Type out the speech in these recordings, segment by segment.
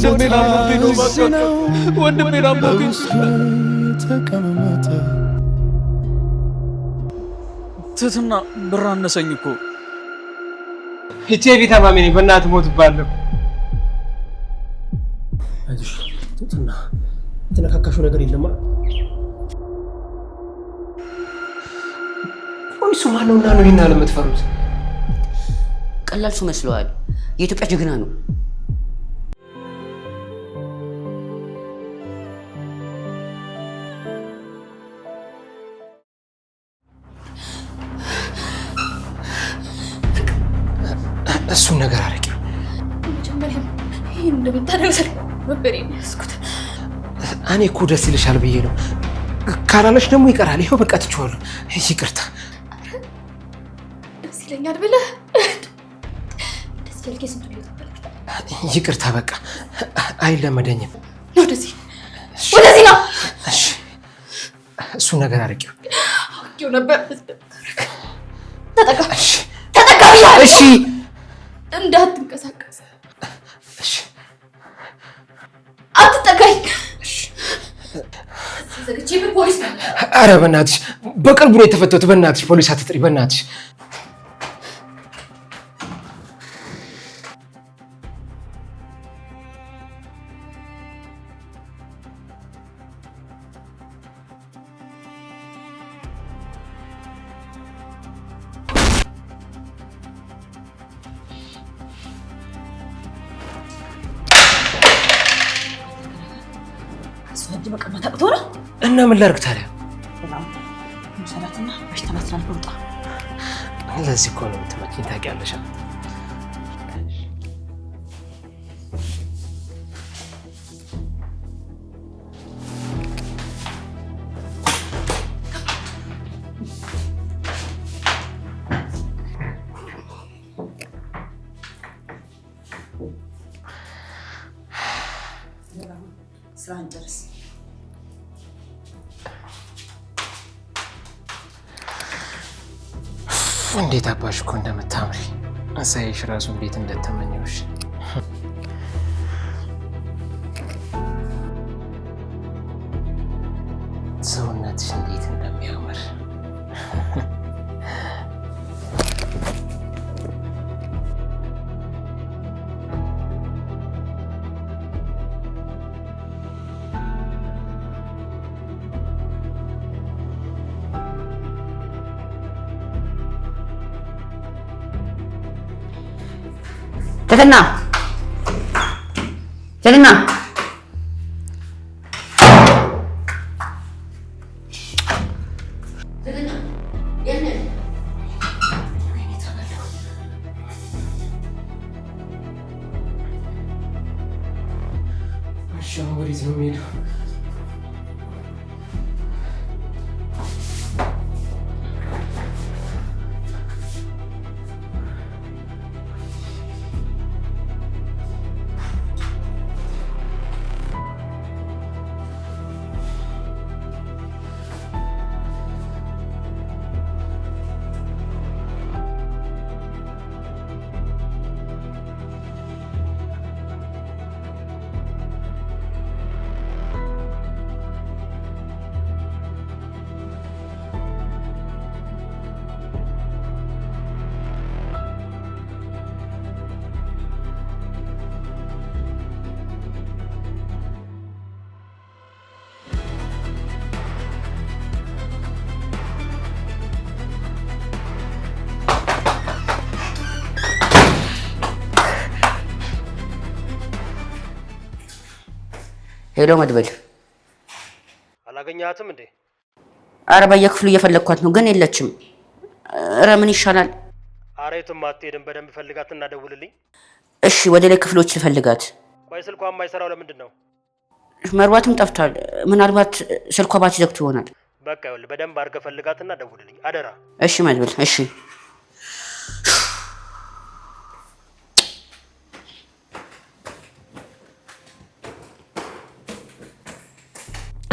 ወንድሜ ነው ወንድሜ ነው ተቀመጠ ትትና ብር አነሰኝ እኮ ኤችአይቪ ታማሚ ነኝ በእናትህ ሞትባለሁ አይዞሽ ትትና የተነካካሽው ነገር የለማ ፖሊሱ ማነውና ነው ይሄን አለ የምትፈሩት ቀላል ሰው መስሏል የኢትዮጵያ ጀግና ነው እሱን ነገር አረቂ መጀመሪያ ይሄን እንደምታደርግ ነበር ያስኩት እኔ እኮ ደስ ይልሻል ብዬ ነው ካላለሽ ደግሞ ይቀራል ይሄው በቃ ትችዋለሁ ይቅርታ ደስ ይለኛል ብለህ ደስ ያልከኝ ስንቱ ይቅርታ በቃ አይለመደኝም ወደዚህ ነው እሺ እሱን ነገር አረቂው አውቄው ነበር ተጠጋ እሺ ተጠጋ ብያለሁ እሺ እንዳትንቀሳቀስ እሺ አትጠጋኝ እሺ ዘግቼ ፖሊስ ነው ኧረ በእናትሽ በቅርቡ ነው የተፈተሁት በእናትሽ ፖሊስ አትጥሪ በእናትሽ ሰውዲ መቀመጥ አቅቶ ነው እና ምን ላድርግ ታዲያ ሰራተኛ በሽታ ማስተላለፍ ወጣ ለዚህ እኮ ነው የምትመጪኝ ታውቂያለሽ ስራህን ጨርስ እንዴት አባሽ እኮ እንደምታምሪ አሳይሽ ራሱ እንዴት እንደተመኘውሽ ሰውነትሽ እንዴት እንደሚያምር ትትና ወዴት ነው የምሄደው? ሄሎ መድበል አላገኛትም እንዴ? ኧረ በየክፍሉ እየፈለግኳት ነው ግን የለችም። ኧረ ምን ይሻላል? ኧረ የትም አትሄድም። በደንብ ፈልጋትና ደውልልኝ። እሺ ወደ ላይ ክፍሎች ልፈልጋት። ቆይ ስልኳ የማይሰራው ለምንድን ነው? መርባትም ጠፍቷል። ምናልባት ስልኳ ባትሪ ዘግቶ ይሆናል። በቃ ይኸውልህ በደንብ አድርገህ ፈልጋትና ደውልልኝ አደራ። እሺ መድበል እሺ።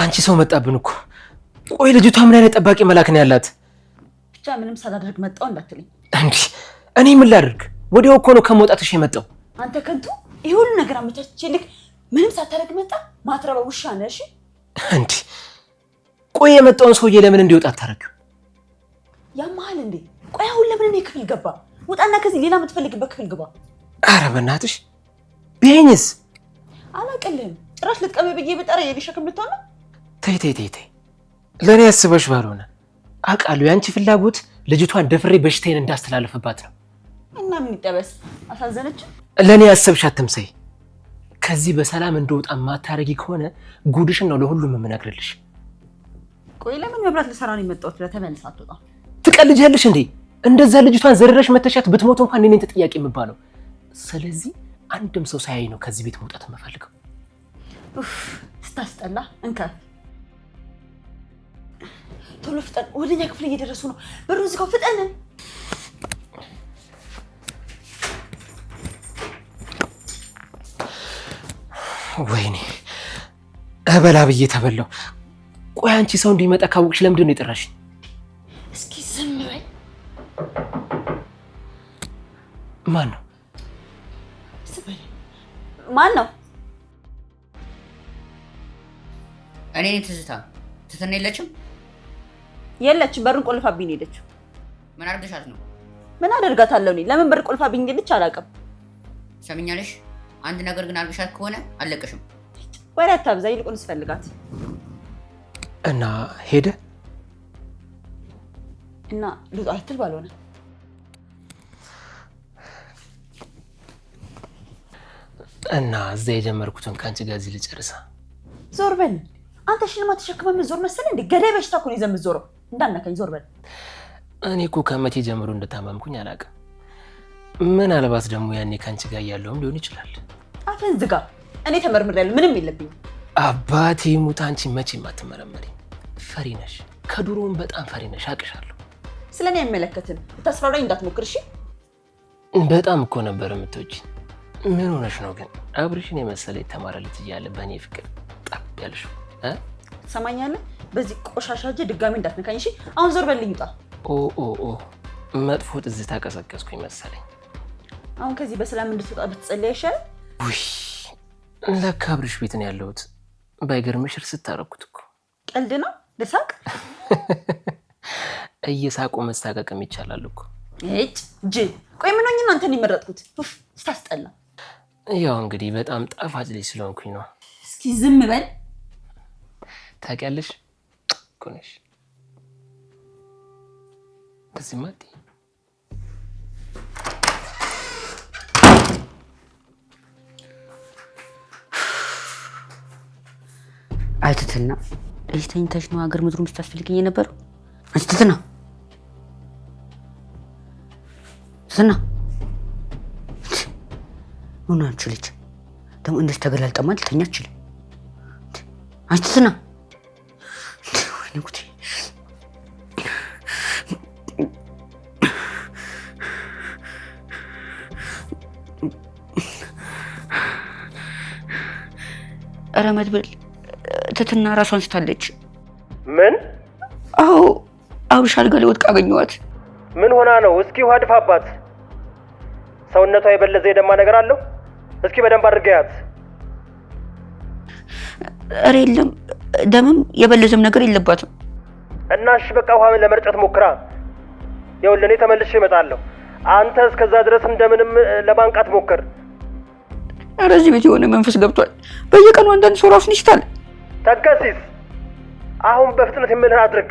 አንቺ ሰው መጣብን እኮ። ቆይ ልጅቷ ምን አይነት ጠባቂ መላክ ነው ያላት? ብቻ ምንም ሳላደርግ መጣው እንዳትልኝ። እንዴ እኔ ምን ላድርግ? ወዲያው እኮ ነው ከመውጣትሽ የመጣው። አንተ ከንቱ ይሄ ሁሉ ነገር አመቻችልክ ምንም ሳታረግ መጣ። ማትረባ ውሻ ነሽ እንዴ? ቆይ የመጣውን ሰውዬ ለምን እንዲወጣ አታረጊው? ያማል እንዴ? ቆይ አሁን ለምን እኔ ክፍል ገባ? ውጣና ከዚህ ሌላ የምትፈልግበት ክፍል ግባ። ኧረ በእናትሽ ቢሄኝስ? አላቅልህም። ጭራሽ ልትቀበ ብዬ ብጠራ የኔ ሸክም ልትሆን ነው። ተይ ለእኔ ያስበሽ ባልሆነ አውቃለሁ። ያንቺ ፍላጎት ልጅቷን ደፍሬ በሽታዬን እንዳስተላለፍባት ነው። እና ምን ይጠበስ? አሳዘነች። ለእኔ ያሰብሽ አትምሰይ። ከዚህ በሰላም እንደወጣ ማታረጊ ከሆነ ጉድሽን ነው ለሁሉም የምነግርልሽ። ቆይ ለምን መብራት ልሰራ ነው የመጣሁት? ለተመልስ አትወጣ። ትቀልጃለሽ እንዴ? እንደዛ ልጅቷን ዘርረሽ መተሻት ብትሞት እንኳን እኔ ነኝ ተጠያቂ የምባለው። ስለዚህ አንድም ሰው ሳያይ ነው ከዚህ ቤት መውጣት የምፈልገው። ስታስጠላ። እንካ ቶሎ ፍጠን። ወደኛ ክፍል እየደረሱ ነው። በሩን ዝጋው፣ ፍጠን። ወይኔ እበላ ብዬ ተበላው። ቆይ አንቺ ሰው እንዲመጣ ካወቅሽ ለምንድን ነው የጠራሽኝ? እስኪ ዝም በይ። ማን ነው? ማን ነው? እኔ ትዝታ የለችም? የለችም። በሩን ቆልፋብኝ ነው የሄደችው። ምን አድርገሻት ነው? ምን አደርጋታለሁ እኔ? ለምን በር ቆልፋብኝ እንደልች አላውቅም። ሰምኛለሽ? አንድ ነገር ግን አድርገሻት ከሆነ አልለቅሽም። ወሬ አታብዛ፣ ይልቁንስ ፈልጋት እና ሄደ እና ልውጣ አትል ባልሆነ እና እዛ የጀመርኩትን ከአንቺ ጋር እዚህ ልጨርሳ። ዞር በል አንተ። ሽልማት ተሸክመህ የምትዞር መሰለህ እንዴ? ገዳይ በሽታ እኮ ነው ይዘህ የምትዞረው። እንዳናካኝ ዞር በል። እኔ እኮ ከመቼ ጀምሮ እንደታመምኩኝ አላውቅም። ምናልባት ደግሞ ያኔ ከአንቺ ጋር እያለሁም ሊሆን ይችላል። አፍህን ዝጋ። እኔ ተመርምሬያለሁ፣ ምንም የለብኝም። አባቴ ሙት፣ አንቺ መቼም አትመረመሪም። ፈሪ ነሽ፣ ከድሮውም በጣም ፈሪ ነሽ፣ አውቅሻለሁ። ስለኔ አይመለከትም። ልታስፈራራኝ እንዳትሞክር እሺ? በጣም እኮ ነበር የምትወጂኝ። ምን ሆነሽ ነው ግን? አብርሽን የመሰለ የተማረ ልጅ እያለ በእኔ ፍቅር ጣብ ያልሽው? ትሰማኛለህ? በዚህ ቆሻሻ እጅ ድጋሚ እንዳትነካኝ እሺ? አሁን ዞር በልኝ፣ ውጣ። ኦ መጥፎ ትዝታ ቀሰቀስኩኝ መሰለኝ። አሁን ከዚህ በሰላም እንድትወጣ ብትጸልይ አይሻልም? ውይ ለካ አብርሽ ቤት ነው ያለሁት። ባይገርምሽ እርስ ታረኩት እኮ። ቀልድ ነው። ልሳቅ? እየሳቁ መሳቀቅም ይቻላል እኮ። ጅል። ቆይ ምን ሆኜ ነው አንተን የመረጥኩት? ስታስጠላ። ያው እንግዲህ በጣም ጣፋጭ ልጅ ስለሆንኩኝ ነው። እስኪ ዝም በል። ታውቂያለሽ እኮ ነሽ እንደዚህ ማቲ። አይትትና እዚህ ተኝተሽ ነው ሀገር ምድሩን ስታስፈልገኝ የነበረው? አንቺ ትትና ምን አንቺ ልጅ ደግሞ እንደዚህ ተገላልጠማ ልተኛ አልችልም። አንቺ ትትና ወይኔ ጉዴ! ኧረ መድብል ትትና ራሷን ስታለች። ምን? አዎ አብርሽ አልጋ ላይ ወድቃ አገኘኋት። ምን ሆና ነው? እስኪ ውሃ ድፋባት። ሰውነቷ የበለዘ የደማ ነገር አለው? እስኪ በደንብ አድርገያት። ኧረ የለም፣ ደምም የበለዘም ነገር የለባትም። እና እሺ በቃ ውሃ ለመርጨት ሞክራ። ይኸውልህ እኔ ተመልሼ እመጣለሁ። አንተ እስከዛ ድረስ እንደምንም ለማንቃት ሞክር። ኧረ እዚህ ቤት የሆነ መንፈስ ገብቷል። በየቀኑ አንዳንድ ሰው ራሱን ይስታል። ተንከሲስ፣ አሁን በፍጥነት የምልህን አድርግ።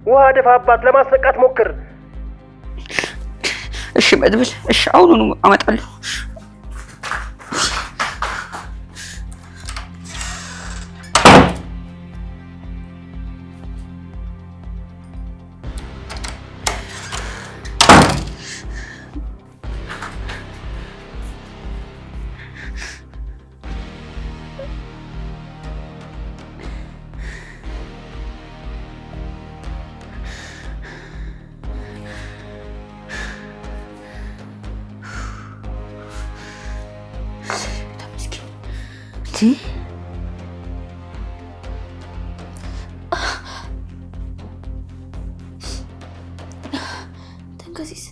ውሃ ድፋባት፣ ለማስነቃት ሞክር። እሺ መድብል፣ እሺ አሁኑኑ አመጣለሁ። ተንከሲስ፣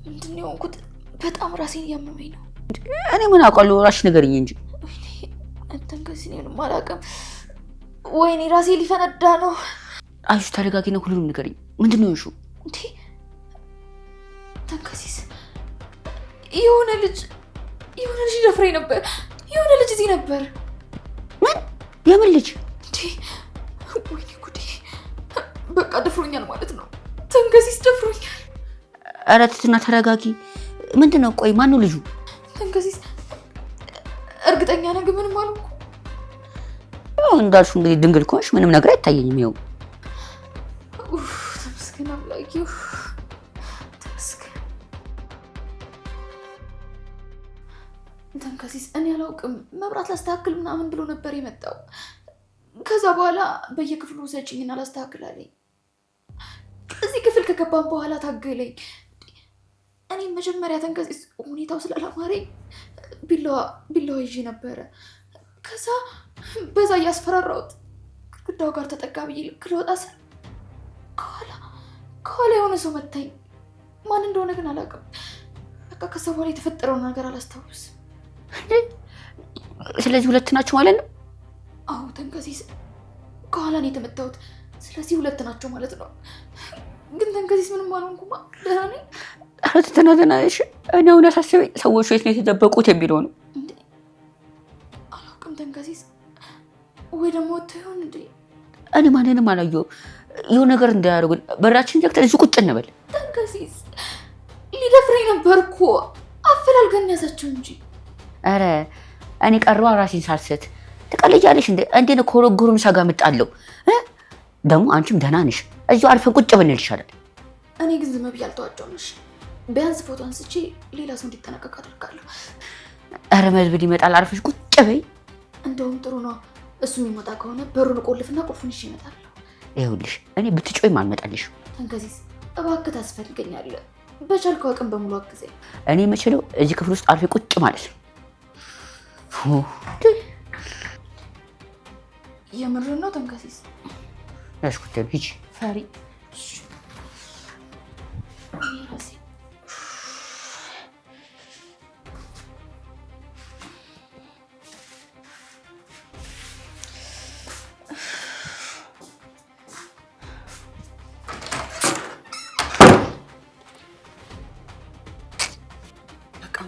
ምንድን ነው የሆንኩት? በጣም ራሴን እያመመኝ ነው። እኔ ምን አውቃለሁ? እራስሽ ንገሪኝ እንጂ ተንከሲስ እኔንም አላውቅም። ወይኔ ራሴ ሊፈነዳ ነው። አይሽ ተረጋጊ ነው። ሁሉንም ንገሪኝ። ምንድነው እሹ? እንዴ ተንከሲስ የሆነ ልጅ ደፍሬ ነበር። የሆነ ልጅ እዚህ ነበር። ምን? የምን ልጅ? እንዴ ወይኔ ጉዴ! በቃ ደፍሮኛል ማለት ነው። ተንከሲስ ደፍሮኛል። ኧረ ትትና ተረጋጊ። ምንድነው? ቆይ ማነው ልጁ? ተንከሲስ እርግጠኛ ነህ? ግን ምንም አልኩ። እንዳልሽው እንግዲህ ድንግል ከሆንሽ ምንም ነገር አይታየኝም። ይኸው ተመስገን አምላኬ፣ ተመስገን። ተንከሲስ እኔ አላውቅም። መብራት ላስተካክል ምናምን ብሎ ነበር የመጣው። ከዛ በኋላ በየክፍሉ ሰጪኝና ላስተካክላለኝ። እዚህ ክፍል ከገባን በኋላ ታገለኝ። እኔ መጀመሪያ ተንከሲስ ሁኔታው ስላላማረኝ ቢላዋ ይዤ ነበረ። ከዛ በዛ እያስፈራራሁት ግድግዳው ጋር ተጠጋ ብዬ ልክ ልወጣ ስል ከኋላ የሆነ ሰው መታኝ። ማን እንደሆነ ግን አላውቅም። በቃ ከዛ በኋላ የተፈጠረውን ነገር አላስታውስም። ስለዚህ ሁለት ናቸው ማለት ነው? አዎ ተንከሲስ ከኋላ ነው የተመታሁት። ስለዚህ ሁለት ናቸው ማለት ነው። ግን ተንከሲስ ምንም አልሆንኩማ፣ ደህና ነኝ። ኧረ ተናደናሽ። እኔ አሁን ያሳሰበኝ ሰዎቹ የት ነው የተደበቁት የሚለው ነው። አላውቅም ተንከሲስ፣ ወይ ደግሞ ወጥተው ይሆን እንዴ? እኔ ማንንም አላየሁም። የሆነ ነገር እንዳያደርጉን በራችን ዘግተን እዚህ ቁጭ እንበል። ተንከሲስ ሊደፍረኝ ነበር እኮ፣ አፈላልገን ያዛቸው እንጂ። ኧረ እኔ ቀረዋ ራሴን ሳልሰት ትቀልጃለሽ እንዴ? እንዴ ነው ኮረጎሩን ሳጋ መጣለው። ደግሞ አንቺም ደህና ነሽ። እዚሁ አልፈን ቁጭ ብንል ይሻላል። እኔ ግን ዝም ብዬ አልተዋቸውም። እሺ ቢያንስ ፎቶ አንስቼ ሌላ ሰው እንዲጠነቀቅ አደርጋለሁ። ኧረ መዝብድ ይመጣል። አርፈሽ ቁጭ በይ። እንደውም ጥሩ ነው። እሱ የሚመጣ ከሆነ በሩን ቆልፍና ቁልፉን ይዤ እመጣለሁ። ይኸውልሽ እኔ ብትጮይም አልመጣልሽም። ተንከሲስ እባክህ ታስፈልገኛለህ። በቻልከው አቅም በሙሉ አግዘኝ። እኔ የምችለው እዚህ ክፍል ውስጥ አልፌ ቁጭ ማለት ነው። የምርህን ነው ተንከሲስ? ያሽኩት ሂጂ። ፈሪ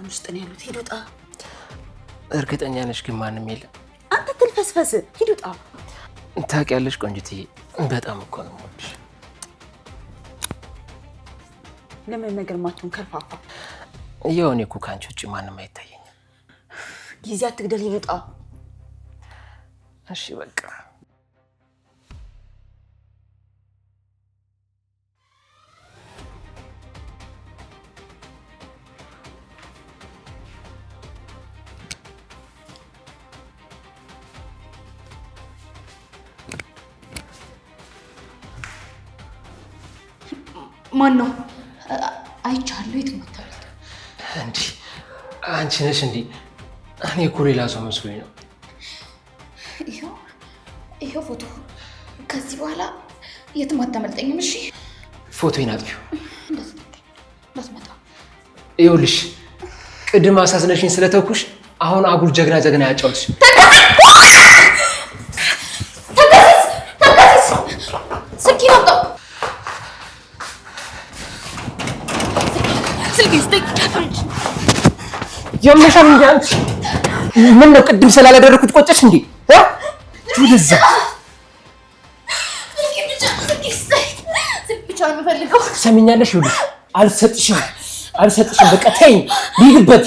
ውስጥ ነው ያሉት። ሂድ ውጣ። እርግጠኛ ነሽ ግን ማንም የለም? አንተ ትልፈስፈስ። ሂድ ውጣ። ታውቂያለሽ ቆንጅትዬ፣ በጣም እኮ ነው የምወድሽ። ለምን ነገር ማትሆን ከርፋፋ። ያው እኔ እኮ ከአንቺ ውጭ ማንም አይታየኝም። ጊዜ አትግደል። ሂድ ውጣ። እሺ በቃ ማን ነው? አይቻለሁ። የት ሞታል እንዴ? አንቺ ነሽ እንዴ? እኔ እኮ ሌላ ሰው መስሎኝ ነው። ይኸው ፎቶ። ከዚህ በኋላ የትም አታመልጠኝም። እሺ ፎቶዬን አጥፊው። እንዳትመጣ። ይኸውልሽ ቅድም አሳዝነሽኝ ስለተኩሽ አሁን አጉል ጀግና ያጫውትሽ። ተንከሲስ ስልኬን አምጣው። የምሻም እንዴ አንቺ? ምን ነው ቅድም ስላላደረኩት ቆጨሽ እንዴ? ወደዛ ስልክ ብቻ ነው የምፈልገው። ሰሚኛለሽ? ይኸውልሽ አልሰጥሽም። በቃ ተይኝ፣ ልሂድበት።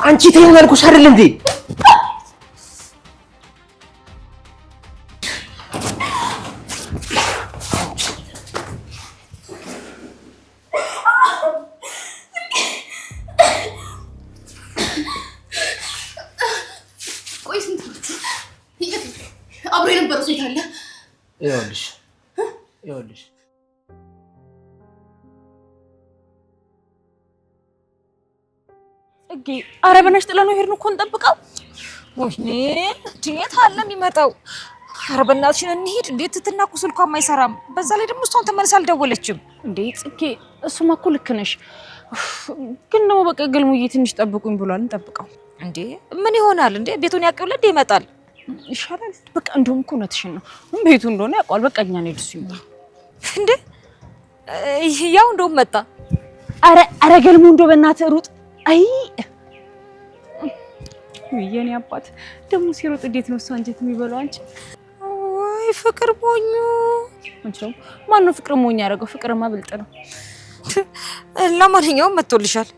አንቺ ተይኝ አልኩሽ አይደል እንዴ? አብሮ የነበረው ሴት አለ። ይኸውልሽ ጽጌ፣ ኧረ በእናትሽ ጥለነው ሄድን እኮ እንጠብቀው። ወይኔ እንዴት አለ የሚመጣው? ኧረ በእናትሽ እንሂድ። እንዴት ትትናኩ ስልኳም አይሰራም። በዛ ላይ ደግሞ እሷን ተመልሳ አልደወለችም። እንዴ ጽጌ፣ እሱማ እኮ ልክ ነሽ፣ ግን ደግሞ በቃ ገልሙዬ ትንሽ ጠብቁኝ ብሏል። እንጠብቀው። እንዴ ምን ይሆናል እንዴ? ቤቱን ያቀውለ እንዴ ይመጣል ይሻላል። በቃ እንደውም እኮ እውነትሽን ነው። ቤቱ እንደሆነ ያውቃል። በቃ እኛ ነው እሱ ይመጣ እንዴ ያው እንደውም መጣ። አረ ገልሙ እንደው በእናትህ ሩጥ። አይ የኔ አባት ደግሞ ሲሮጥ እንዴት ነው እሱ አንጀት የሚበላው? አንቺ ወይ ፍቅር ሞኙ አንቺ ነው ማን ነው ፍቅር ሞኝ ያደረገው? ፍቅርማ ብልጥ ነው። ለማንኛውም መጥቶልሻል።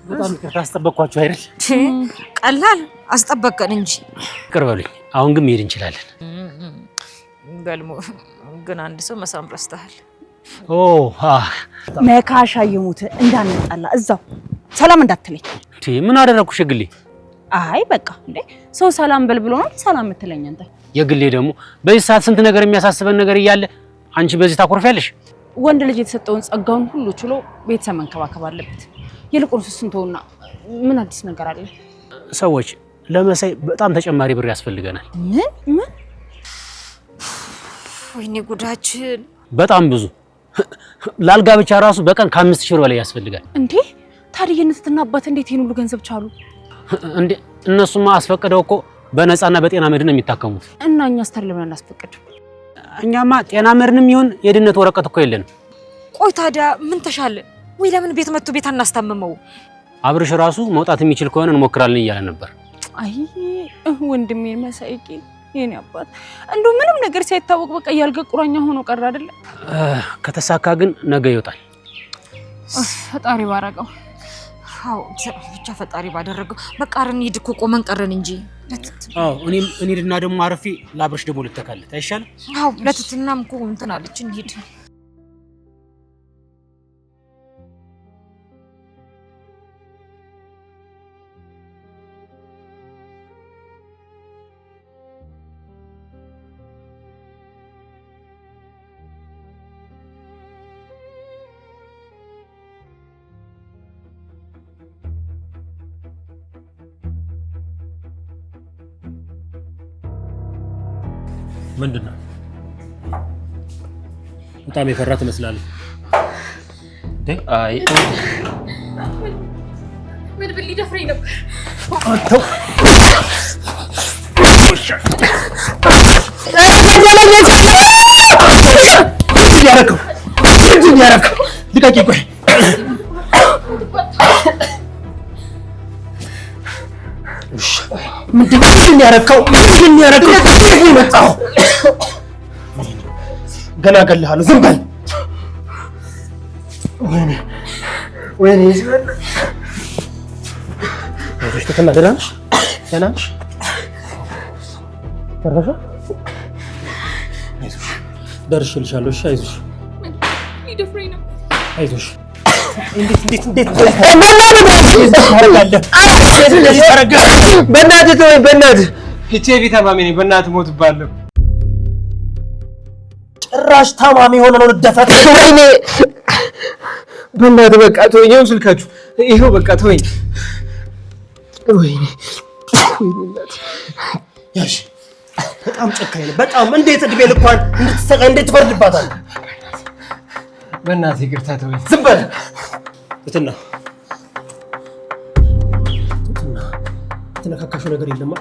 በጣም ይቅርታ አስጠበቅኳችሁ አይደል? ቀላል አስጠበቀን እንጂ ይቅር በሉኝ። አሁን ግን መሄድ እንችላለን። ገልሞ ግን አንድ ሰው መሳም ረስተሃል። መካሻ ይሙት እንዳንጣላ እዛው ሰላም እንዳትለኝ። ምን አደረኩሽ የግሌ? አይ በቃ እንዴ ሰው ሰላም በል ብሎ ነው ሰላም የምትለኝ አንተ? የግሌ ደግሞ በዚህ ሰዓት ስንት ነገር የሚያሳስበን ነገር እያለ አንቺ በዚህ ታኮርፊያለሽ? ወንድ ልጅ የተሰጠውን ጸጋውን ሁሉ ችሎ ቤተሰብ መንከባከብ አለበት። ይልቁንስ ስንቶና ምን አዲስ ነገር አለ? ሰዎች ለመሳይ በጣም ተጨማሪ ብር ያስፈልገናል። ምን? ወይኔ ጉዳችን! በጣም ብዙ ላልጋ ብቻ ራሱ በቀን ከ5000 ብር በላይ ያስፈልጋል። እንዴ ታዲያ የእናትና አባት እንዴት ይሄን ሁሉ ገንዘብ ቻሉ? እንዴ እነሱማ አስፈቅደው እኮ በነፃና በጤና መድን የሚታከሙት። እና እኛስ ታዲያ ለምን አናስፈቅድ? እኛማ ጤና መድንም ይሁን የድነት ወረቀት እኮ የለንም። ቆይ ታዲያ ምን ተሻለ? ወይ ለምን ቤት መጥቶ ቤት አናስታምመው? አብርሽ ራሱ መውጣት የሚችል ከሆነ እንሞክራለን እያለ ነበር። አይ ወንድሜን መሳይቂ የኔ አባት እንደው ምንም ነገር ሳይታወቅ በቃ ያልገ ቁራኛ ሆኖ ቀር አይደለ? ከተሳካ ግን ነገ ይወጣል። ፈጣሪ ባረገው። አዎ ብቻ ፈጣሪ ባደረገው። በቃ እንሂድ እኮ ቆመን ቀረን እንጂ። አዎ እኔና ደግሞ አረፊ ለአብርሽ ደግሞ ልተካለት አይሻልም? አዎ ለትትናም እኮ እንትን አለች። እንሂድ። ምንድነው? በጣም የፈራ ትመስላለህ። አይ ምን ብል ሊደፍረኝ ነበር። አንተው ያረከው ልቀቂ። ቆይ ምንድን ያረከው? መጣው ገና እገልሃለሁ። ዝም በል። ወይኔ ትክክል። ደህና ነሽ? ደህና ነሽ? ተረፈ? አይዞሽ ደርሼልሻለሁ። እሺ አይዞሽ። ሊደፍረኝ ነው። አይዞሽ። እንዴት ታረጋለህ? በእናትህ ተወኝ። በእናትህ ኤችአይቪ ታማሚ ነኝ። በእናትህ ሞትባለሁ። ጭራሽ ታማሚ ሆነ ነው ልደፋት። ወይኔ በእናትህ በቃ ተወኝ። ይኸው ስልካችሁ ይኸው በቃ ተወኝ። ወይኔ ያሽ በጣም ጨካኝ ነው። በጣም እንዴት እድሜ ልኳን እንድትሰቃይ እንዴት ትፈርድባታል? በእናትህ ይቅርታ ተወኝ። ዝም በል እትና የተነካካሽው ነገር የለማ?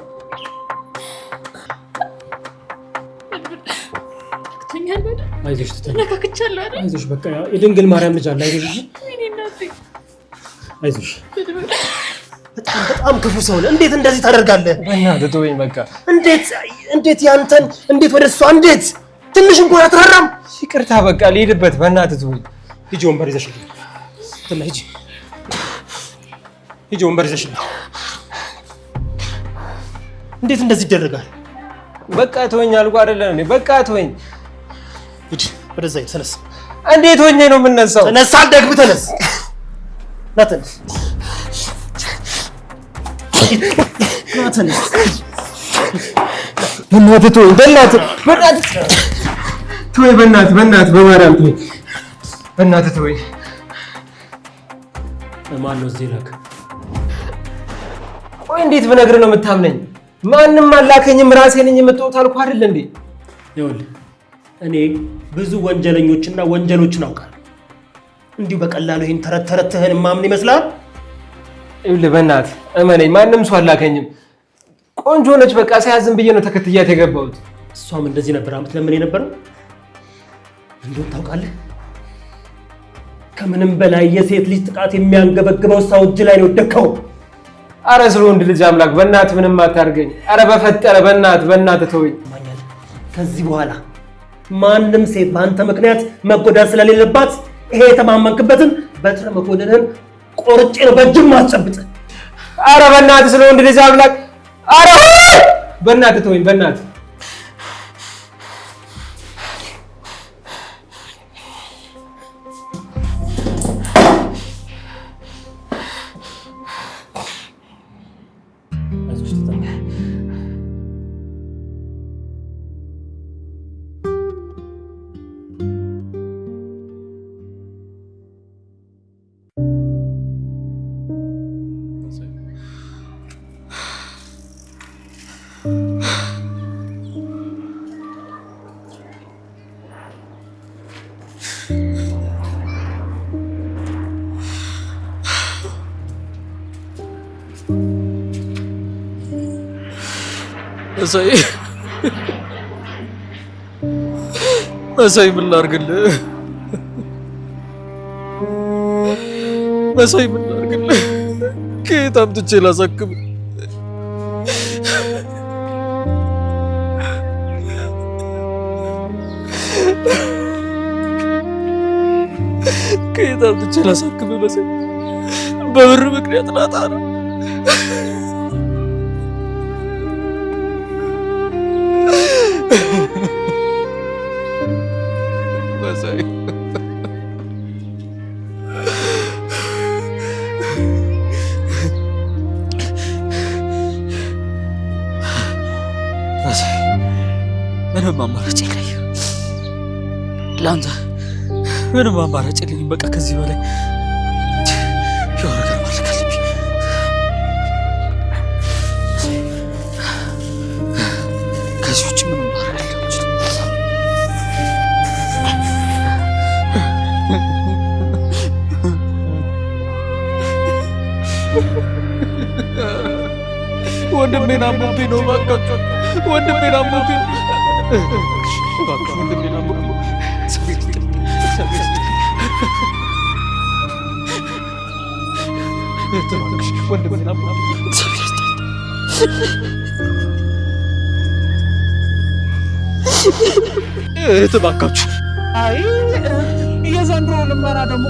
አይዞሽ ተነካክቻለሁ አይደል? አይዞሽ በቃ የድንግል ማርያም ልጅ አለ። አይዞሽ አይዞሽ። በጣም ክፉ ሰው ነህ። እንዴት እንደዚህ ታደርጋለህ? በእናትህ ተወኝ በቃ። እንዴት ያንተን እንዴት ወደ እሷ እንዴት ትንሽ እንኳን አትራራም? ይቅርታ በቃ ልሂድበት። በእናትህ ተወኝ። ሂጂ ወንበር ይዘሽ እንትን ላይ ሂጂ ወንበር ይዘሽ። እንዴት እንደዚህ ይደረጋል? በቃ ተወኝ አልኩህ አይደለ እንዴ? በቃ ተወኝ። ሂጂ ወደዛ ተነስ። እንዴት ሆኜ ነው የምነሳው? ተነስ አልደግም። ተነስ ና ተነስ ና ተነስ። በእናትህ ተወኝ። በእናትህ ተወኝ። በእናትህ በማርያም ተወኝ። በእናትህ ተወኝ። ማን ነው እዚህ ላክ? ቆይ እንዴት ብነግርህ ነው የምታምነኝ? ማንም አላከኝም ራሴ ነኝ የመጣሁት አልኩህ አይደል እንዴ? ይኸውልህ እኔ ብዙ ወንጀለኞችና ወንጀሎችን አውቃለሁ። እንዲሁ በቀላሉ ይሄን ተረትህን ማምን ይመስላል? ይኸውልህ በእናትህ እመነኝ፣ ማንም ሰው አላከኝም። ቆንጆ ነች፣ በቃ ሳያዝም ብዬ ነው ተከትያት የገባሁት። እሷም እንደዚህ ነበር የምትለምን የነበረው። እንደው ታውቃለህ፣ ከምንም በላይ የሴት ልጅ ጥቃት የሚያንገበግበው ሰው እጅ ላይ ነው የወደቀው። አረ ስለ ወንድ ልጅ አምላክ በእናትህ ምንም አታርገኝ። አረ በፈጠረ በእናትህ ተወኝ። ከዚህ በኋላ ማንም ሴት በአንተ ምክንያት መጎዳት ስለሌለባት ይሄ የተማመንክበትን በትረ መጎደልህን ቆርጬ ነው በእጅም ማስጨብጥ። አረ በእናትህ ስለ ወንድ ልጅ አምላክ፣ አረ በእናትህ ተወኝ በእናትህ። መሳይ ምን ላድርግልህ? መሳይ ምን ላድርግልህ? ከየት አምጥቼ ላሳክም? ከየት አምጥቼ ላሳክም? መሳይ በብር ምክንያት ላጣ ነው። መሳይ ምንም አማራጭ የለኝም። ለአንተ ምንም አማራጭ የለኝም። በቃ ከዚህ በላይ የሆነ ነገር ማድረግ አለብኝ። ከዚህ ውጭ ምንም ማድረግ አልችልም። ወንድሜን አሞብኝ ነው። እባካችሁ ወንድሜን አሞብኝ ነው። እባክህ ወንድሜን አሞብኝ ነው። ወንድሜን አሞብኝ እባካችሁ። አይ የዘንድሮ ልመና ደግሞ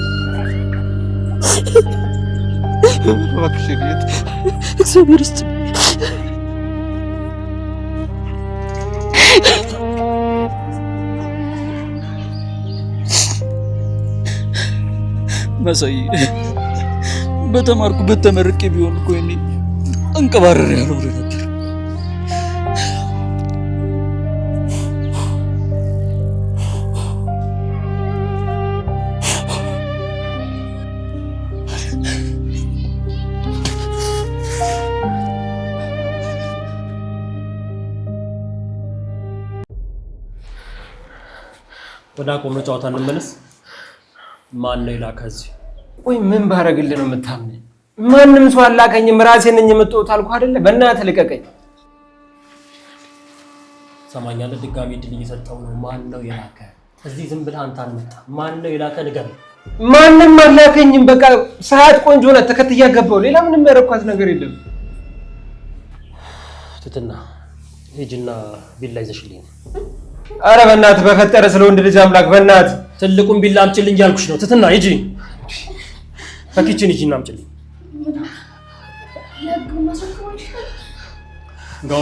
እባክሽ ቤት እግዚአብሔር ይስጥ። መሳይ በተማርኩበት ተመርቄ ቢሆን እኮ እኔ እንቀባረር ያለው ነበር። ወደ አቆምነው ጨዋታ እንመለስ። ማን ነው የላከህ እዚህ? ወይ ምን ባረግልህ ነው የምታምነኝ? ማንም ሰው አላከኝም፣ ራሴ ነኝ የመጣሁት አልኩህ አይደለ? በእናትህ ልቀቀኝ። ሰማኛለህ? ድጋሚ ድል እየሰጠው ነው። ማን ነው የላከህ እዚህ? ዝም ብለህ አንተ አልመጣም። ማን ነው የላከህ? ንገረኝ። ማንም አላከኝም። በቃ ሰዓት ቆንጆ ናት፣ ተከትያ ገባሁ። ሌላ ምንም ያረኳት ነገር የለም። ትትና ሂጂና ቢላ ይዘሽልኝ። አረ በእናትህ በፈጠረ ስለ ወንድ ልጅ አምላክ በእናትህ ትልቁን ቢላ አምጪልኝ እያልኩሽ ነው። ትትና ሂጂ፣ ከኪችን ሂጂና አምጪልኝ።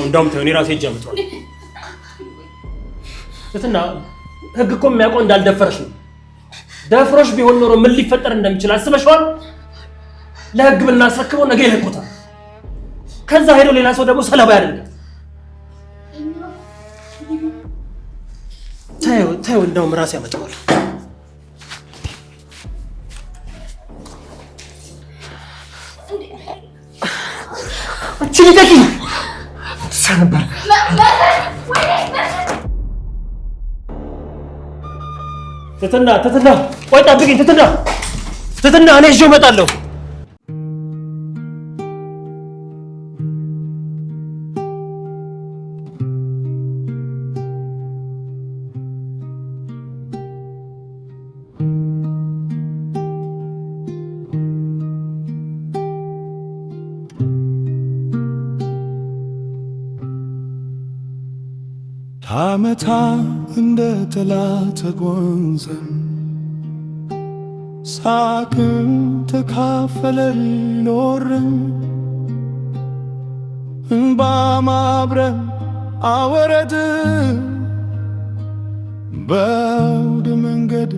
እንደውም ተይው፣ እኔ ራሴ ሂጅ አምጣለሁ። ትትና ህግ እኮ የሚያውቀው እንዳልደፈረሽ ነው። ደፍሮሽ ቢሆን ኖሮ ምን ሊፈጠር እንደሚችል አስበሽዋል? ለህግ ብናስረክበው ነገ ይለቁታል። ከዛ ሄዶ ሌላ ሰው ደግሞ ሰለባ ያደርጋል። ተይው፣ እንደውም ራሴ አመጣዋለሁ። አንቺ ልቀቂ! ነበር ትትና ቆይ ጠብቂኝ። ትትና እኔ ይዤው እመጣለሁ። ታመታ እንደ ጠላት ተጎንዘን ሳቅን ተካፈለን ኖርን እንባ ማብረን አወረድን በውድ መንገድ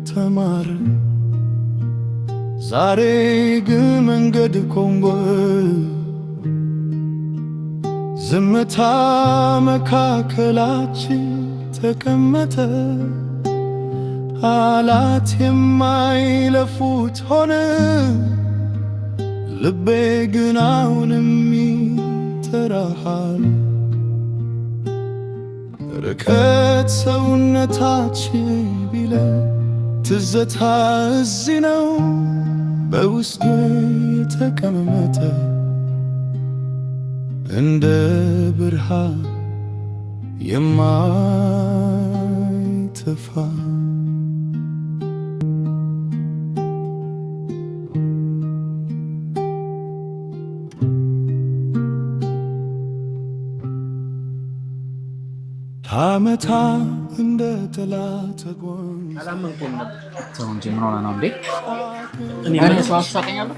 ተማርን ዛሬ ግን መንገድ ኮንጎል ዝምታ መካከላችን ተቀመጠ ቃላት የማይለፉት ሆነ ልቤ ግን አሁንም ይጠራሃል ርቀት ሰውነታችን ቢለ ትዝታ እዚህ ነው በውስጥ የተቀመጠ እንደ ብርሃን የማይጠፋ ታመታ እንደ ጠላት ጎን አላመንኩም ነበር ተው እንጂ ምን ሆነ ነው እንዴ እኔ ሰው አሳቀኛለሁ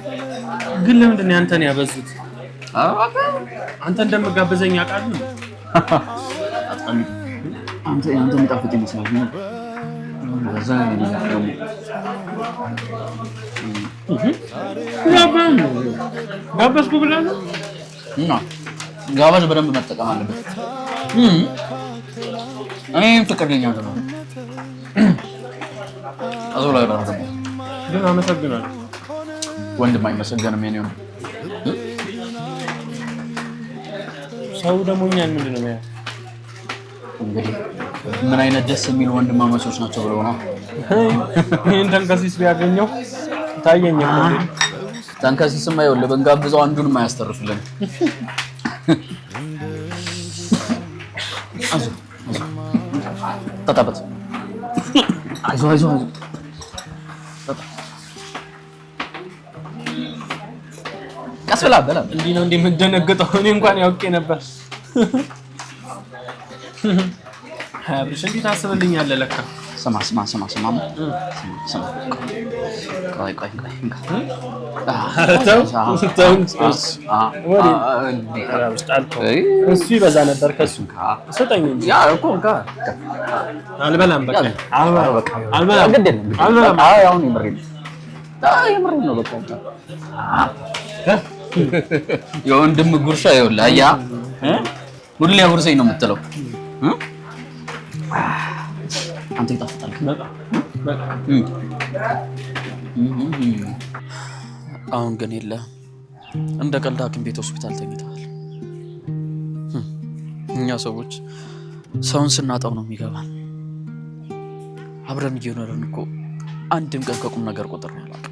ግን ለምንድን ነው አንተን ያበዙት አንተ እንደምጋብዘኝ ያውቃሉ አንተ የሚጣፍጥ ይመስላል በዛ ነው ጋበዝኩ ብለህ ነው እና ጋባዥ በደንብ መጠቀም አለበት እኔም ፍቅረኛ ነው አዞላ ይራራው ግን አመሰግናለሁ ወንድም አይመሰገንም የኔ ወንድም ሰው ደግሞ እኛን ምንድን ነው የሚያየው እንግዲህ ምን አይነት ደስ የሚሉ ወንድማማቾች ናቸው ብለው ነው ይሄን ተንከሲስ ቢያገኘው ታየኝ እኮ ተንከሲስማ ይኸውልህ ብንጋብዘው አንዱንም አያስተርፍልን አዞ ተጣጣበት አይዞህ ቀስ ብላ በላ እንዲህ ነው እንደምደነግጠው እኔ እንኳን ያውቄ ነበር አብርሽ እንዴት አስበልኛለህ ለካ ስማ ቆይ እሱ ይበዛ ነበር ከሱ ሰጠኝ እንጂ ያ እኮ አልበላም በቃ አልበላም አሁን የምሬን ነው በቃ የወንድም ጉርሻ ይኸውልህ አያ ሁሌ አጉርሰኝ ነው የምትለው አንተ ይጣፍጣል በቃ አሁን ግን የለ እንደ ቀልድ ሐኪም ቤት ሆስፒታል ተኝተዋል እኛ ሰዎች ሰውን ስናጣው ነው የሚገባን አብረን እየኖርን እኮ አንድም ቀን ከቁም ነገር ቁጥር ነው ያላቀ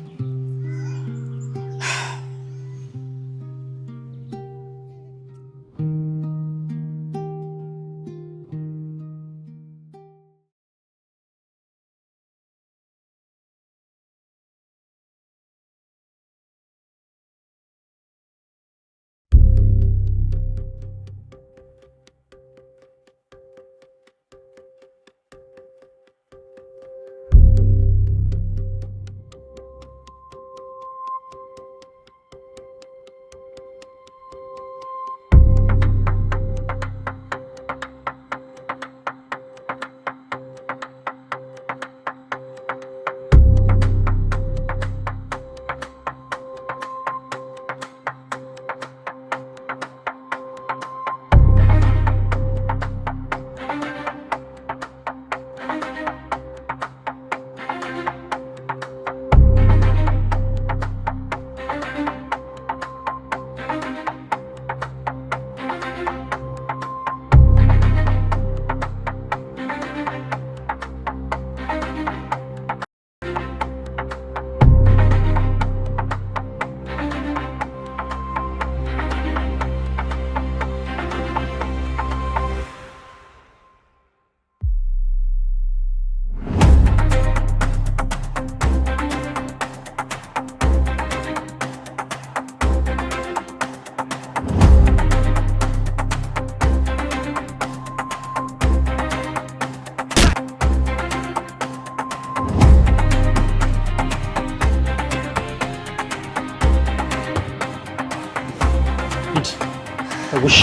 ውሻ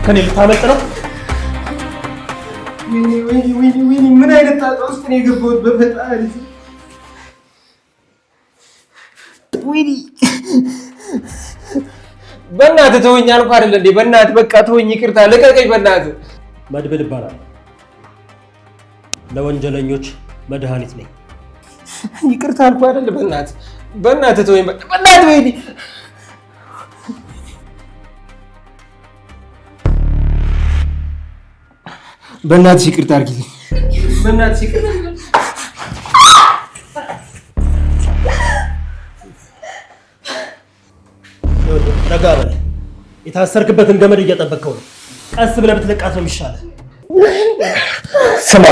ከኔ ልታመልጥ ነው? ወይኔ ምን አይነት ጣጣ ውስጥ ነው የገባሁት? በፈጣሪ ወይኔ በእናትህ ተወኝ አልኩህ አይደል እንዴ? በእናትህ በቃ ተወኝ፣ ይቅርታ ልቀቀኝ በእናትህ። መድብል ይባላል። ለወንጀለኞች መድኃኒት ነኝ። ይቅርታ አልኩህ አይደል? በእናትህ ተወኝ፣ በእናትህ ወይኔ በእናትሽ ይቅርታ አድርጊልኝ። በእናትሽ ይቅርታ። ረጋ በል። የታሰርክበትን ገመድ እየጠበቅከው ነው። ቀስ ብለህ ብትለቃት ነው የሚሻለው። ስማ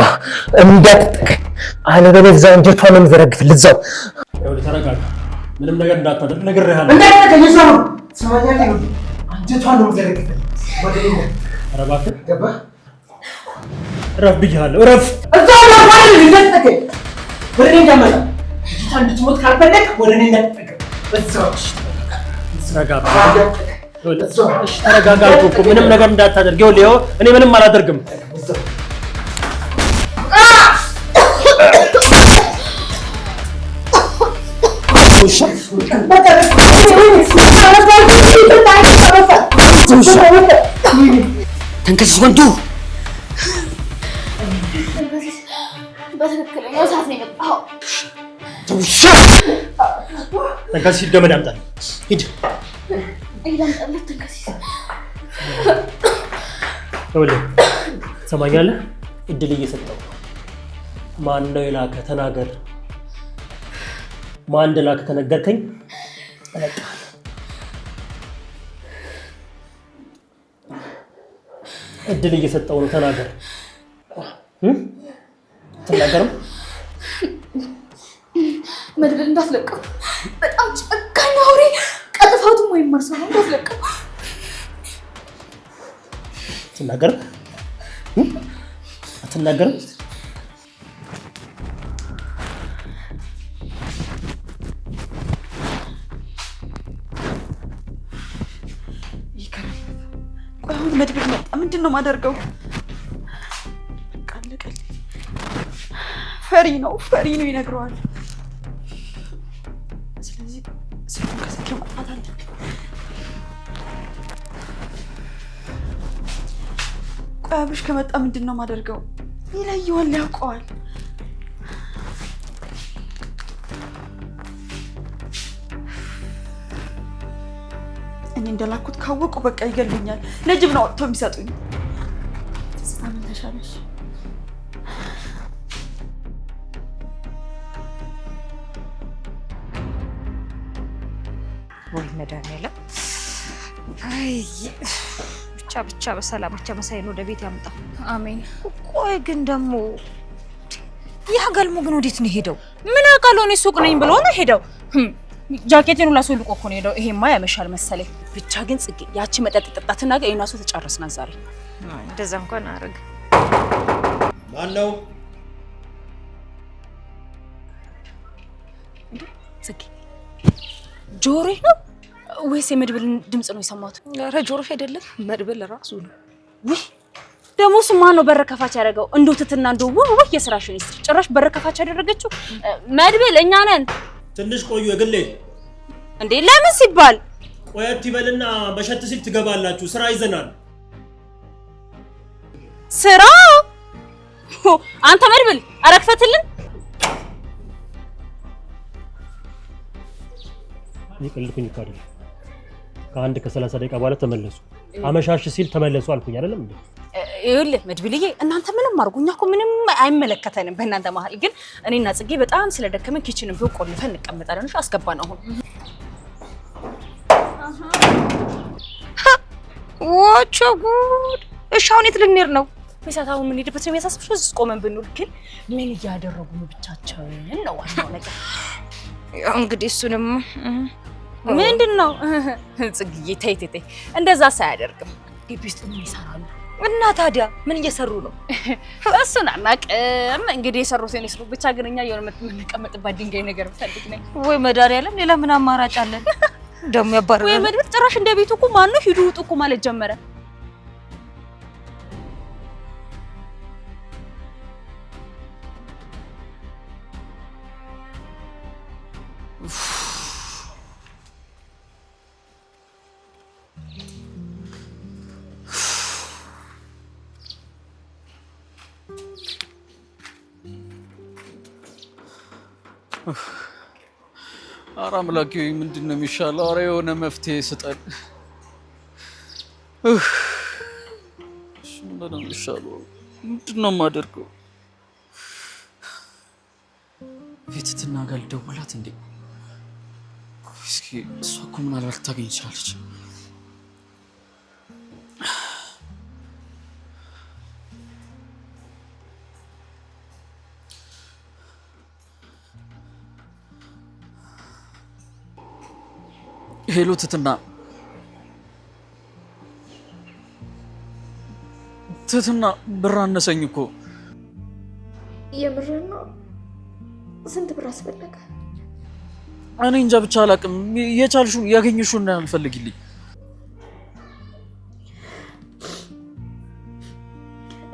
እንዳትጠቅ፣ አለበለዚያ አንጀቷን ነው የምዘረግፍልህ። እዛው ተረጋጋ። ምንም ነገር እንዳታደርግ ነግሬሃለሁ። እንዳትጠቀኝ እዛው ትሰማኛለህ? አንጀቷን ነው የምዘረግፍልህ። ወደ እኔ ኧረ እባክህ ገባህ? እረፍ ብዬሃለሁ። እረፍ። እዛው ነው ማለት እንዳትጠቀኝ። ወደ እኔ እንዳትመጣ። ልጅቷ እንድትሞት ካልፈለግ ወደ እኔ እንዳትጠቀም። እዛው ተረጋጋ። ተረጋጋ አልኩህ እኮ ምንም ነገር እንዳታደርግ። ይኸውልህ እኔ ምንም አላደርግም። ተንከሲስ ወንዱ በትክክለኛው ሰዓት ነው የመጣኸው። ተንከሲስ ገመድ አምጣልኝ። ሂድ ይላምጣልህ ተንከሲስ። ይኸውልህ ትሰማኛለህ? እድል እየሰጠው ማን ነው የላከ? ተናገር። ማን እንደላከ ከነገርከኝ እለቅሃለሁ። እድል እየሰጠው ነው። ተናገር። ተናገርም መድብል እንዳትለቀው። በጣም ጨካኝ አውሬ፣ ቀጥፋቱም ወይም መርሳቱ እንዳትለቀው። አትናገርም? አትናገርም? ቆይ አሁን መድብል መጣ። ምንድን ነው የማደርገው? ቃልቀል ፈሪ ነው ይነግረዋል። ስለዚህ ስልኩን ከስልኬ ማጥፋት አለብኝ። ቆይ አብርሽ ከመጣ ምንድን ነው የማደርገው? ይለየዋል፣ ያውቀዋል። እኔ እንደላኩት ካወቁ በቃ ይገሉኛል። ለጅብ ነው ወጥቶ የሚሰጡኝ። ትዝታ ምን ተሻለሽ? ወይ መድኃኒዓለም፣ አይ ብቻ በሰላም ብቻ መሳይን ወደ ቤት ያምጣ። አሜን። ቆይ ግን ደግሞ ያ ገልሞ ግን ወዴት ነው ሄደው? ምን አውቃለሁ እኔ ሱቅ ነኝ ብሎ ነው ሄደው። ጃኬቴን ሁላ ሰው ልቆ እኮ ነው ሄደው። ይሄማ ያመሻል መሰለኝ። ብቻ ግን ጽጌ ያቺ መጠጥ ጠጣትና ጋር የናሱ ተጨረስና ዛሬ እንደዛ እንኳን አረግ። ማነው? ጽጌ ጆሮ ነው ወይስ የመድብልን ድምጽ ነው የሰማሁት? ኧረ ጆሮሽ አይደለም መድብል ራሱ ነው። ውይ ደግሞ እሱ ማን ነው በር ከፋች ያደረገው? እንደው ትትና እንደው ወይ የስራሽን ይስጥ። ጭራሽ በር ከፋች ያደረገችው መድብል እኛ ነን። ትንሽ ቆዩ። የግሌ እንዴ ለምን ሲባል ቆየት ይበልና በሸት ሲል ትገባላችሁ። ስራ ይዘናል። ስራ? አንተ መድብል አረክፈትልን። ይቅልኩኝ እኮ አይደል። ከአንድ ከ30 ደቂቃ በኋላ ተመለሱ። አመሻሽ ሲል ተመለሱ አልኩኝ አይደለም እንዴ? ይኸውልህ መድብልዬ እናንተ ምንም አድርጉ፣ እኛ እኮ ምንም አይመለከተንም በእናንተ መሀል። ግን እኔና ጽጌ በጣም ስለደከመን ኪችንን ቢሆን ቆልፈን እንቀመጣለን። እሺ አስገባን። አሁን ወቸ ጉድ! እሺ አሁን የት ልንሄድ ነው? ሚሳታው ምን ሄድበት ነው የሚያሳስብሽ? እዚህ ቆመን ብንውል ግን ምን እያደረጉ ነው? ብቻቸውን ነው ዋናው ነገር። ያው እንግዲህ እሱንም ምንድነው ጽጌዬ፣ ተይ እንደዛ ሳያደርግም ግቢ ውስጥ ምን ይሰራሉ? እና ታዲያ ምን እየሰሩ ነው? እሱን አናውቅም። እንግዲህ የሰሩትን ይስሩ። ብቻ ግን እኛ የሆነ የምንቀመጥባት ድንጋይ ነገር ፈልግ ነኝ። ወይ መድኃኒዓለም፣ ሌላ ምን አማራጭ አለን? ደግሞ ያባረረ ወይ መድብል ጭራሽ እንደ ቤቱ እኮ ማነው ሂዱ ውጡ እኮ ማለት ጀመረ። ኧረ አምላኬ ምንድን ነው የሚሻለው? ኧረ የሆነ መፍትሄ ስጠን። ምንድን ነው የሚሻለው? ምንድን ነው የማደርገው? ቤትትና ጋር ልደውላት እንዴ? እስኪ እሷ እኮ ምናልባት ልታገኝ ይችላለች። ሄሎ ትትና ብር አነሰኝ እኮ። የምርህን ነው? ስንት ብር አስፈለገ? እኔ እንጃ ብቻ አላውቅም። የቻልሽው ያገኘሽውን ፈልጊልኝ።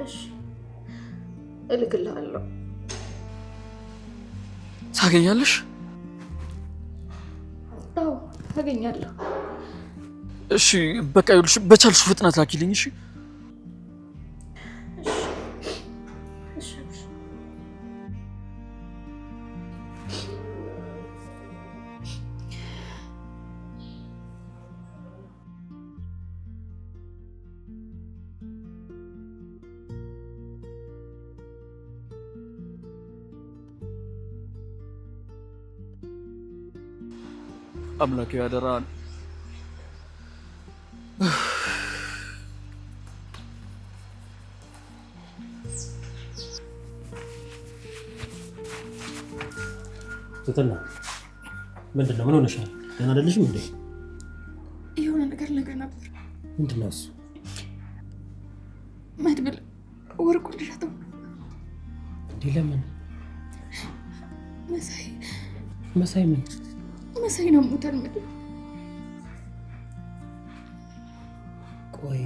እሺ እልክልሃለሁ። ታገኛለሽ? አዎ ታገኛለሁ። እሺ በቃ ይኸውልሽ፣ በቻልሽው ፍጥነት ላኪልኝ። እሺ አምላኬ ያደራን። ትትና ምንድን ነው? ምን ሆነሻል? ደህና አይደለሽም እንዴ? የሆነ ነገር ነገር ነበር። ምንድን ነው እሱ? መድብል ወርቁን ልሸጠው እንዴ? ለምን? መሳይ ምን? መሳይ ነው ሞታል። መድብል ቆይ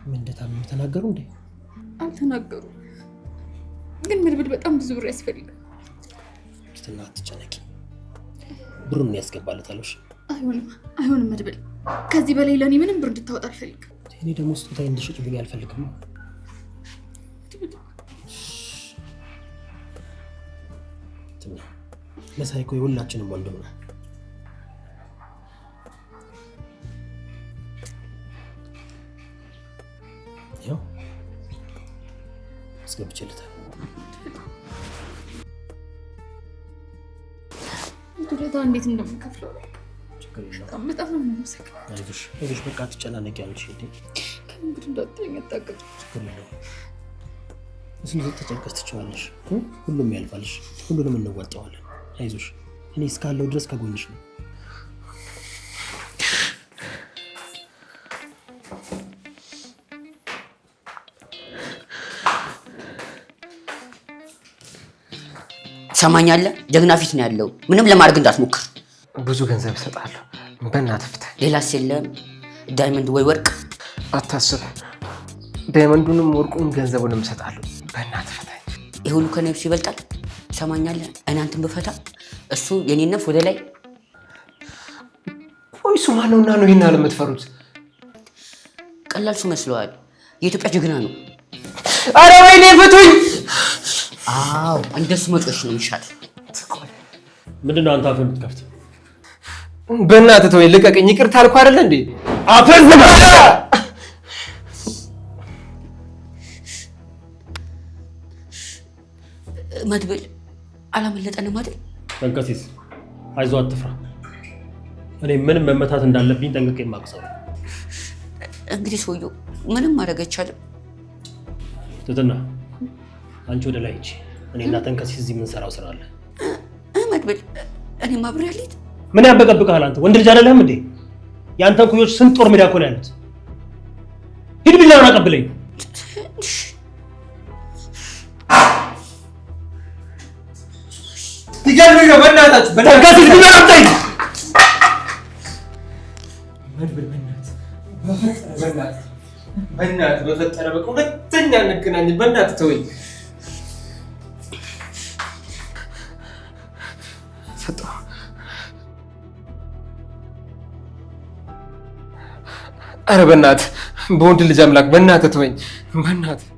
ምን እንደታመመ ተናገሩ እንዴ? አልተናገሩ፣ ግን መድብል በጣም ብዙ ብር ያስፈልጋል። ትትና አትጨነቂ፣ ብሩን ምን ያስገባለታለሽ? አይሆንም መድብል፣ ከዚህ በላይ ለኔ ምንም ብር እንድታወጣ አልፈልግም። እኔ ደግሞ ስጦታዬ እንድትሸጪልኝ አልፈልግም። ትትና መሳይ እኮ የሁላችንም ወንድም ነው። ያው አስገብቼለታል። ዱለታ እንዴት እንደምከፍለው በጣም ነው የምመሰግነው። አይዞሽ በቃ አትጨናነቂ። አንቺ ከእንግዲህ እንዳትጠይኝ አታውቅም። ችግር የለውም። እስኪ ተጨንቀሽ ትችዋለሽ። ሁሉም ያልፋልሽ፣ ሁሉንም እንወጣዋለን። አይዞሽ፣ እኔ እስካለው ድረስ ከጎንሽ ነው። ትሰማኛለህ? ጀግና ፊት ነው ያለው። ምንም ለማድረግ እንዳትሞክር። ብዙ ገንዘብ እሰጥሃለሁ። በእናትህ ፍታ። ሌላስ የለም? ዳይመንድ ወይ ወርቅ? አታስብ። ዳይመንዱንም ወርቁን ገንዘቡንም እሰጥሃለሁ። በእናትህ ፍታ። ይሄ ሁሉ ከነፍስ ይበልጣል። ትሰማኛለህ? እኔ አንተን ብፈታ እሱ የኔን ነፍስ ወደ ላይ። ቆይ እሱ ማነውና ነው ይሄን ያህል የምትፈሩት? ቀላል እሱ መስለዋል። የኢትዮጵያ ጀግና ነው። ኧረ ወይኔ ፍቱኝ! አዎ እንደሱ መጥሽ ነው የሚሻል። ምንድነው አንተ አፍህን የምትከፍት? በእናትህ ተወኝ፣ ልቀቀኝ። ይቅርታ አልኩህ አይደል እንዴ? አፍህን ዝጋ! መድብል አላመለጠንም አይደል? ጠንቀሲስ አይዞህ፣ አትፍራ። እኔ ምንም መመታት እንዳለብኝ ጠንቅቄ የማውቅ ሰው። እንግዲህ ሰውዬው ምንም ማድረግ አይቻልም። ትትና አንቺ ወደ ላይ ሂጂ። እኔና ጠንቀሲስ እዚህ የምንሰራው ስራ አለ። መድብል እኔ ማብሬ ያለኝ ምን ያበቀብቃል? አንተ ወንድ ልጅ አይደለህም እንዴ? ያንተን ኩዮች ስንት ጦር ሜዳ እኮ ነው ያሉት። ሂድ ቢላውን አቀብለኝ። ትገርምኝ ነው በእናታችሁ። ጠንቀሲስ ቢላውን አምጣኝ። መድብል በእናትህ በፈጠረ በቃ ሁለተኛ እንገናኝ። በእናትህ ተወኝ። ኧረ በእናትህ በወንድ ልጅ አምላክ በእናትህ ተወኝ። በእናትህ